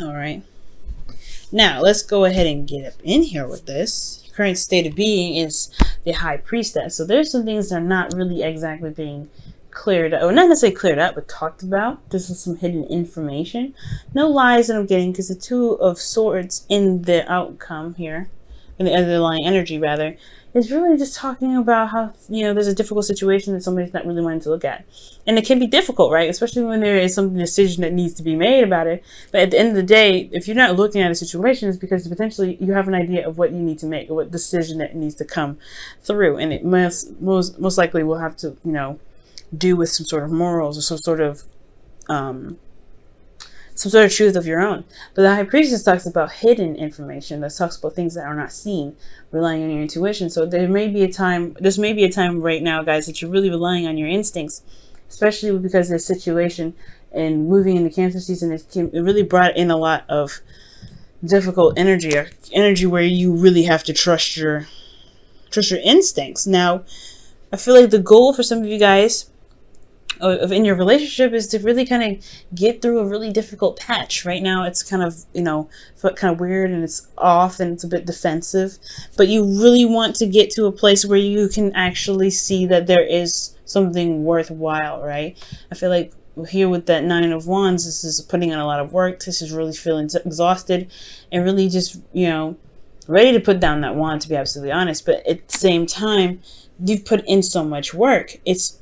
All right. Now, let's go ahead and get up in here with this. Your current state of being is the High Priestess. So there's some things that are not really exactly being cleared up, or not necessarily cleared up, but talked about. This is some hidden information. No lies that I'm getting, because the Two of Swords in the outcome here, in the underlying energy rather, is really just talking about how, there's a difficult situation that somebody's not really wanting to look at. And it can be difficult, right? Especially when there is some decision that needs to be made about it. But at the end of the day, if you're not looking at a situation, it's because potentially you have an idea of what you need to make, or what decision that needs to come through. And it most likely will have to, do with some sort of morals, or some sort of truth of your own. But the High Priestess talks about hidden information, that talks about things that are not seen, relying on your intuition. So this may be a time right now, guys, that you're really relying on your instincts, especially because this situation and moving into Cancer season, it really brought in a lot of difficult energy, or energy where you really have to trust your instincts. Now, I feel like the goal for some of you guys of in your relationship is to really kind of get through a really difficult patch. Right now it's kind of weird, and it's off, and it's a bit defensive, but you really want to get to a place where you can actually see that there is something worthwhile, right? I feel like here with that Nine of Wands, this is putting in a lot of work. This is really feeling exhausted and really just ready to put down that wand, to be absolutely honest. But at the same time, you've put in so much work. It's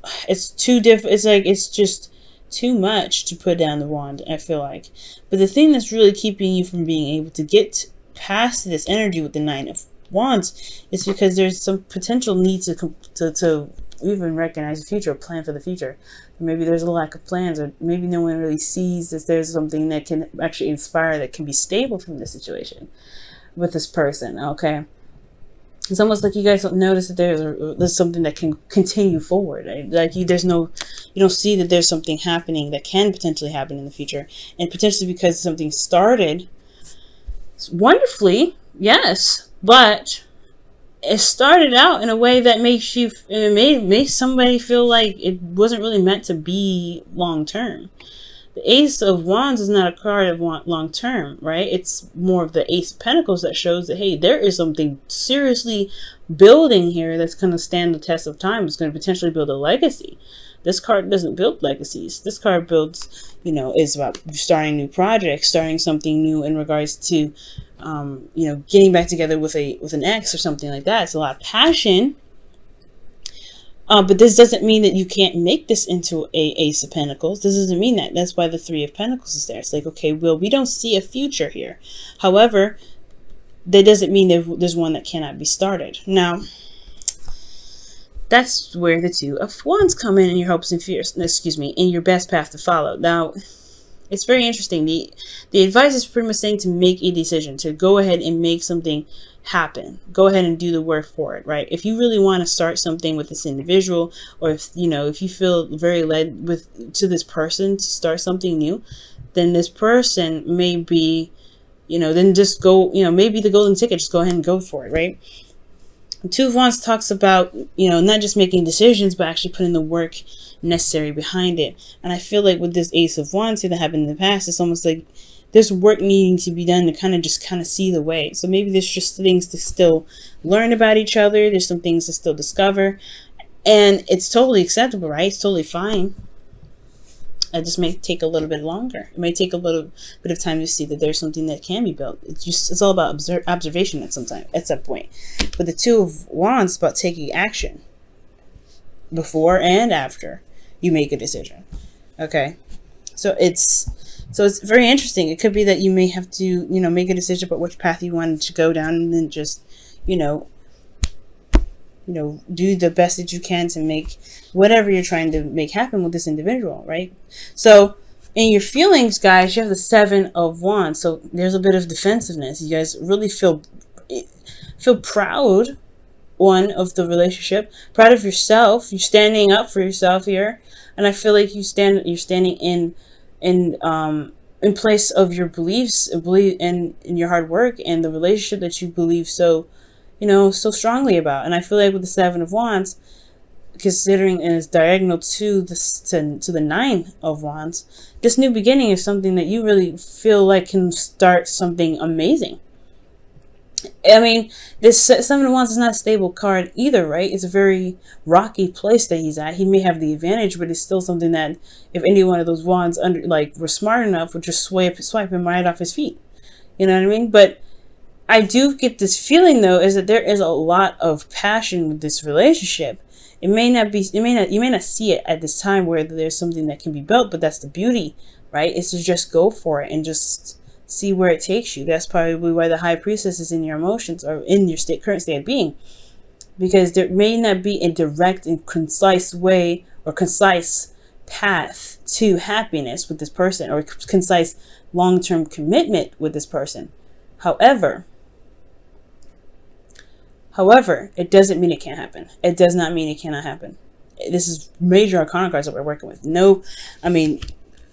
just too much to put down the wand, I feel like. But the thing that's really keeping you from being able to get past this energy with the Nine of Wands is because there's some potential need to even recognize the future, or plan for the future. Maybe there's a lack of plans, or maybe no one really sees that there's something that can actually inspire, that can be stable from this situation with this person. Okay, it's almost like you guys don't notice that there's something that can continue forward, right? Like you don't see that there's something happening that can potentially happen in the future, and potentially because something started wonderfully, yes, but it started out in a way that made somebody feel like it wasn't really meant to be long term. The Ace of Wands is not a card of long term, right? It's more of the Ace of Pentacles that shows that, hey, there is something seriously building here that's going to stand the test of time. It's going to potentially build a legacy. This card doesn't build legacies. This card builds, is about starting new projects, starting something new in regards to, getting back together with an ex or something like that. It's a lot of passion. But this doesn't mean that you can't make this into a Ace of Pentacles. This doesn't mean that. That's why the Three of Pentacles is there. It's like, okay, well, we don't see a future here. However, that doesn't mean that there's one that cannot be started. Now, that's where the Two of Wands come in your hopes and fears. In your best path to follow. Now, it's very interesting. The advice is pretty much saying to make a decision, to go ahead and make something happen. Go ahead and do the work for it, right? If you really want to start something with this individual, or if you feel very led to this person to start something new, then this person may be, then just go, maybe the golden ticket, just go ahead and go for it, right? Two of Wands talks about, not just making decisions, but actually putting the work necessary behind it. And I feel like with this Ace of Wands here that happened in the past, it's almost like there's work needing to be done to kind of see the way. So maybe there's just things to still learn about each other. There's some things to still discover. And it's totally acceptable, right? It's totally fine. It just may take a little bit longer. It may take a little bit of time to see that there's something that can be built. It's all about observation at some point. But the Two of Wands is about taking action before and after you make a decision. Okay, so it's very interesting. It could be that you may have to make a decision about which path you wanted to go down, and then just do the best that you can to make whatever you're trying to make happen with this individual, right? So in your feelings, guys, you have the Seven of Wands. So there's a bit of defensiveness. You guys really feel proud, one, of the relationship, proud of yourself. You're standing up for yourself here, and I feel like you're standing in place of your beliefs, believe in your hard work and the relationship that you believe so strongly about. And I feel like with the Seven of Wands, considering it is diagonal to the Nine of Wands, this new beginning is something that you really feel like can start something amazing. I mean, this Seven of Wands is not a stable card either, right? It's a very rocky place that he's at. He may have the advantage, but it's still something that if any one of those wands were smart enough, would just swipe him right off his feet. You know what I mean? But I do get this feeling though, is that there is a lot of passion with this relationship. You may not see it at this time where there's something that can be built, but that's the beauty, right? Is to just go for it and just see where it takes you. That's probably why the High Priestess is in your emotions or in your current state of being, because there may not be a direct and concise way or concise path to happiness with this person, or concise long-term commitment with this person. However, it doesn't mean it can't happen. It does not mean it cannot happen. This is major arcana cards that we're working with.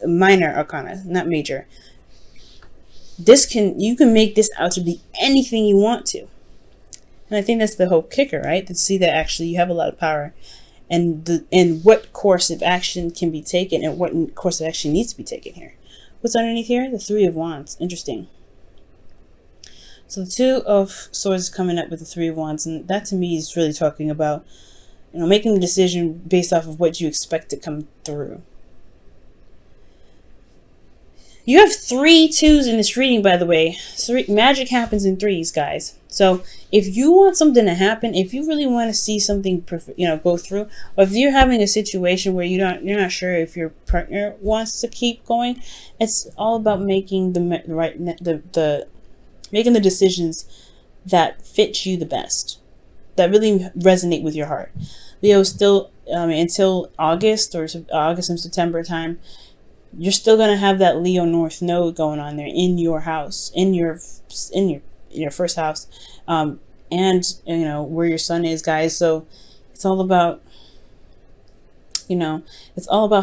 Minor arcana, not major. You can make this out to be anything you want to. And I think that's the whole kicker, right? To see that actually you have a lot of power, and what course of action can be taken, and what course of action needs to be taken here. What's underneath here? The Three of Wands. Interesting. So the Two of Swords is coming up with the Three of Wands, and that to me is really talking about, making a decision based off of what you expect to come through. You have 3 2s in this reading, by the way. Magic happens in threes, guys. So if you want something to happen, if you really want to see something, go through, or if you're having a situation where you're not sure if your partner wants to keep going, it's all about making making the decisions that fit you the best, that really resonate with your heart. Leo, still until August and September time, you're still going to have that Leo North node going on there in your house, in your first house, and where your sun is, guys. So it's all about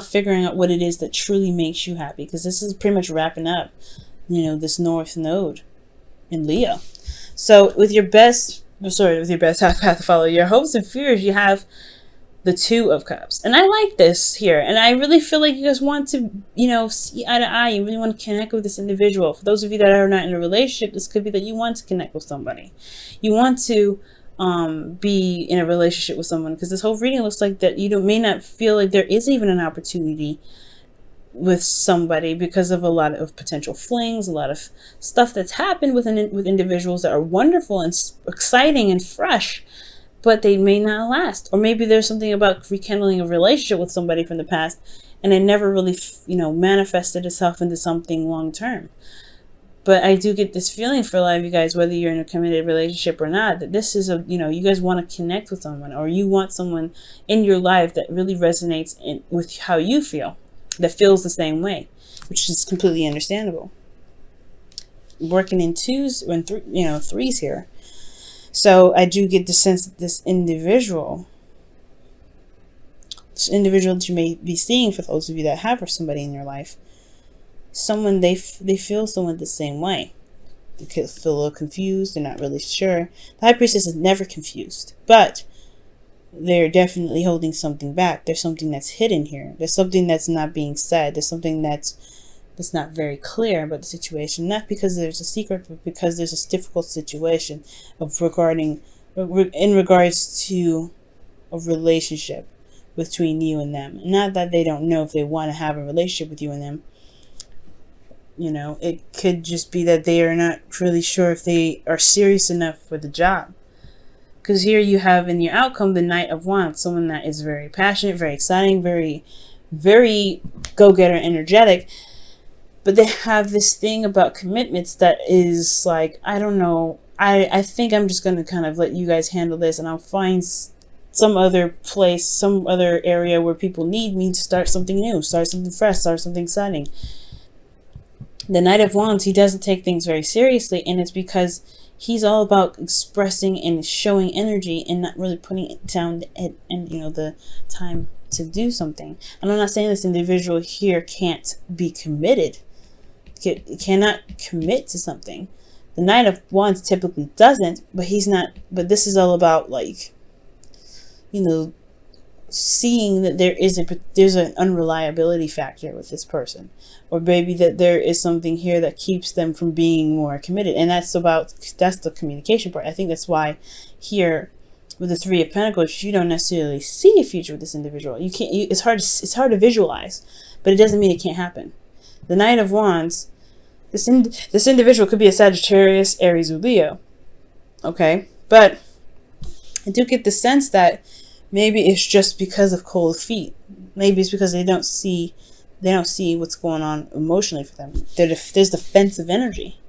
figuring out what it is that truly makes you happy, because this is pretty much wrapping up this North node in Leo. So with your best path to follow, your hopes and fears, you have the Two of Cups. And I like this here. And I really feel like you guys want to, see eye to eye. You really want to connect with this individual. For those of you that are not in a relationship, this could be that you want to connect with somebody. You want to be in a relationship with someone, because this whole reading looks like that you may not feel like there is even an opportunity with somebody because of a lot of potential flings, a lot of stuff that's happened with individuals that are wonderful and exciting and fresh, but they may not last. Or maybe there's something about rekindling a relationship with somebody from the past, and it never really, manifested itself into something long term. But I do get this feeling for a lot of you guys, whether you're in a committed relationship or not, that this is you guys want to connect with someone, or you want someone in your life that really resonates with how you feel, that feels the same way, which is completely understandable. Working in twos and threes here. So I do get the sense that this individual that you may be seeing, for those of you that have somebody in your life, someone they feel someone the same way. They could feel a little confused. They're not really sure. The High Priestess is never confused, but they're definitely holding something back. There's something that's hidden here. There's something that's not being said. There's something that's not very clear about the situation. Not because there's a secret, but because there's a difficult situation in regards to a relationship between you and them. Not that they don't know if they want to have a relationship with you and them. It could just be that they are not really sure if they are serious enough for the job. Because here you have in your outcome the Knight of Wands, someone that is very passionate, very exciting, very, very go-getter, energetic. But they have this thing about commitments that is like, I don't know. I think I'm just going to kind of let you guys handle this, and I'll find some other place, some other area where people need me to start something new, start something fresh, start something exciting. The Knight of Wands, he doesn't take things very seriously, and it's because he's all about expressing and showing energy and not really putting it down and the time to do something. And I'm not saying this individual here can't be committed, cannot commit to something. The Knight of Wands typically doesn't, but he's not. But this is all about seeing that there's an unreliability factor with this person, or maybe that there is something here that keeps them from being more committed. And that's the communication part. I think that's why here with the Three of Pentacles, you don't necessarily see a future with this individual. It's hard to visualize, but it doesn't mean it can't happen. The Knight of Wands, this individual could be a Sagittarius, Aries, or Leo. Okay, but I do get the sense that maybe it's just because of cold feet. Maybe it's because they don't see what's going on emotionally for them. There's defensive energy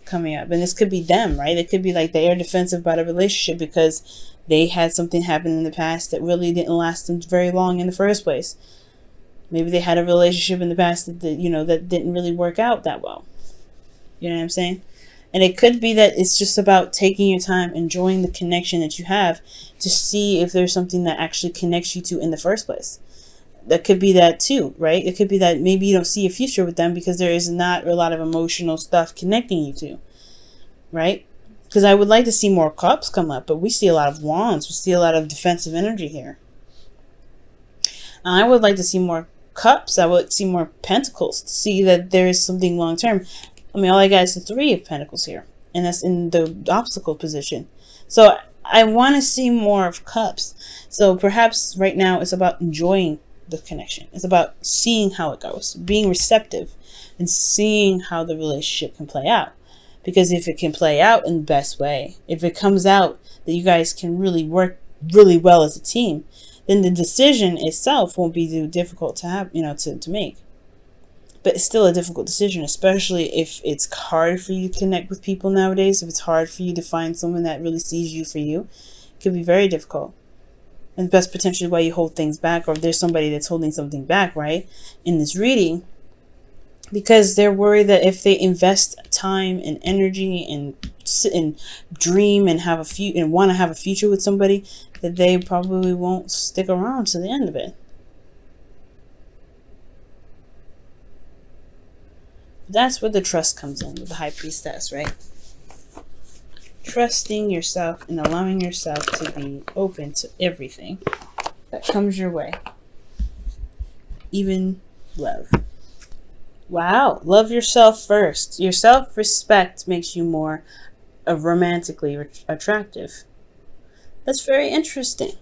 coming up, and this could be them, right? It could be like they are defensive about a relationship because they had something happen in the past that really didn't last them very long in the first place. Maybe they had a relationship in the past that didn't really work out that well. You know what I'm saying? And it could be that it's just about taking your time, enjoying the connection that you have to see if there's something that actually connects you to in the first place. That could be that too, right? It could be that maybe you don't see a future with them because there is not a lot of emotional stuff connecting you to, right? Because I would like to see more cups come up, but we see a lot of wands. We see a lot of defensive energy here. I would like to see more cups. I would see more pentacles to see that there is something long term. I mean, all I got is the Three of Pentacles here, and that's in the obstacle position. So I want to see more of cups. So perhaps right now it's about enjoying the connection. It's about seeing how it goes, being receptive, and seeing how the relationship can play out. Because if it can play out in the best way, if it comes out that you guys can really work really well as a team, then the decision itself won't be too difficult to have, to make. But it's still a difficult decision, especially if it's hard for you to connect with people nowadays. If it's hard for you to find someone that really sees you for you, it can be very difficult. And that's potentially why you hold things back, or if there's somebody that's holding something back, right, in this reading, because they're worried that if they invest time and energy and sit and dream and want to have a future with somebody, that they probably won't stick around to the end of it. That's where the trust comes in with the High Priestess, right? Trusting yourself and allowing yourself to be open to everything that comes your way. Even love. Wow. Love yourself first. Your self-respect makes you more romantically attractive. That's very interesting.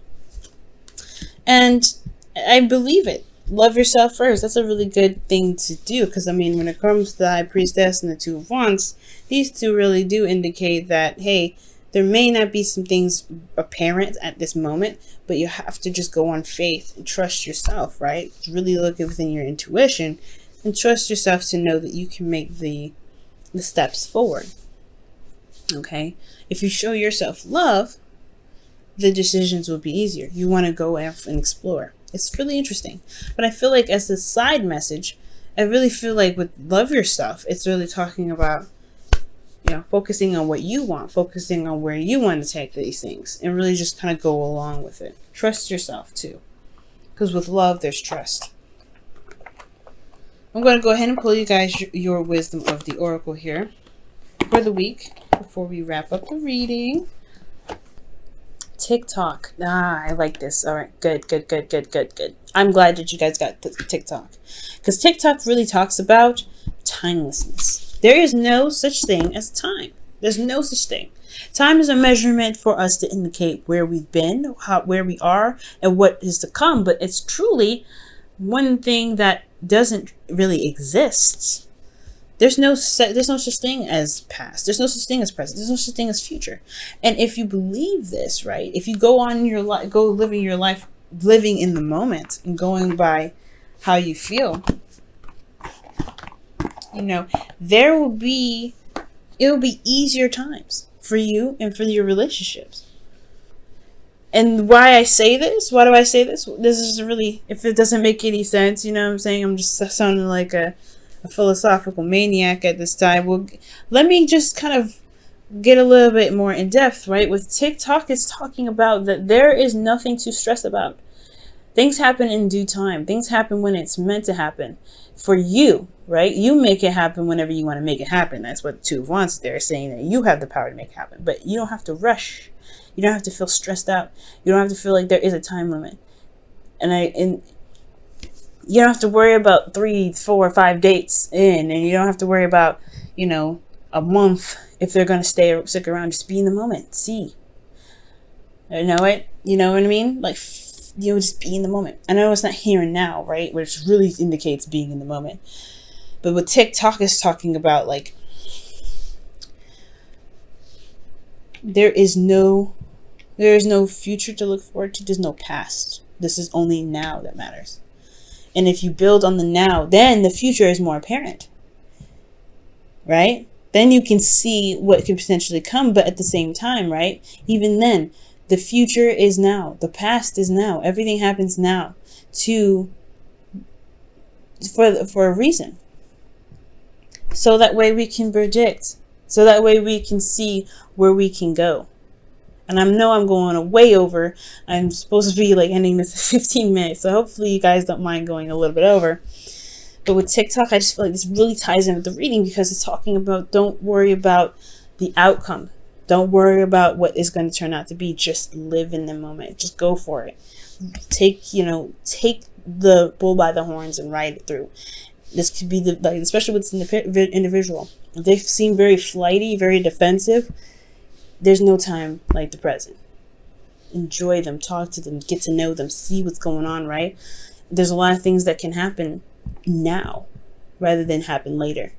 And I believe it. Love yourself first. That's a really good thing to do, because I mean, when it comes to the High Priestess and the Two of Wands, these two really do indicate that, hey, there may not be some things apparent at this moment, but you have to just go on faith and trust yourself, right? Really look within your intuition and trust yourself to know that you can make the steps forward. Okay? If you show yourself love, the decisions will be easier. You want to go out and explore. It's really interesting. But I feel like as a side message, I really feel like with love yourself, it's really talking about, focusing on what you want, focusing on where you want to take these things, and really just kind of go along with it. Trust yourself too. Because with love, there's trust. I'm going to go ahead and pull you guys your wisdom of the oracle here for the week before we wrap up the reading. TikTok. I like this. All right. Good. I'm glad that you guys got TikTok, because TikTok really talks about timelessness. There is no such thing as time. There's no such thing. Time is a measurement for us to indicate where we've been, where we are, and what is to come. But it's truly one thing that doesn't really exist. There's no such thing as past. There's no such thing as present. There's no such thing as future. And if you believe this, right? If you go on your life, go living your life, living in the moment and going by how you feel, it'll be easier times for you and for your relationships. And why I say this? Why do I say this? This is really, if it doesn't make any sense, you know what I'm saying? I'm just sounding like a philosophical maniac at this time. Well, let me just kind of get a little bit more in depth, right? With TikTok, it's talking about that there is nothing to stress about. Things happen in due time. Things happen when it's meant to happen for you, right? You make it happen whenever you want to make it happen. That's what Two of Wands, they're saying that you have the power to make it happen, but you don't have to rush. You don't have to feel stressed out. You don't have to feel like there is a time limit. And you don't have to worry about 3, 4, 5 dates in, and you don't have to worry about, a month if they're going to stick around. Just be in the moment. See. You know it? You know what I mean? Like, just be in the moment. I know it's not here and now, right? Which really indicates being in the moment. But what TikTok is talking about, like, there is no future to look forward to. There's no past. This is only now that matters. And if you build on the now, then the future is more apparent. Right? Then you can see what could potentially come, but at the same time, right? Even then, the future is now. The past is now. Everything happens now for a reason. So that way we can predict. So that way we can see where we can go. And I know I'm going way over. I'm supposed to be like ending this at 15 minutes. So hopefully you guys don't mind going a little bit over. But with TikTok, I just feel like this really ties in with the reading, because it's talking about don't worry about the outcome. Don't worry about what is going to turn out to be. Just live in the moment. Just go for it. Take the bull by the horns and ride it through. This could be especially with the individual. If they seem very flighty, very defensive, there's no time like the present. Enjoy them, talk to them, get to know them, see what's going on, right? There's a lot of things that can happen now rather than happen later.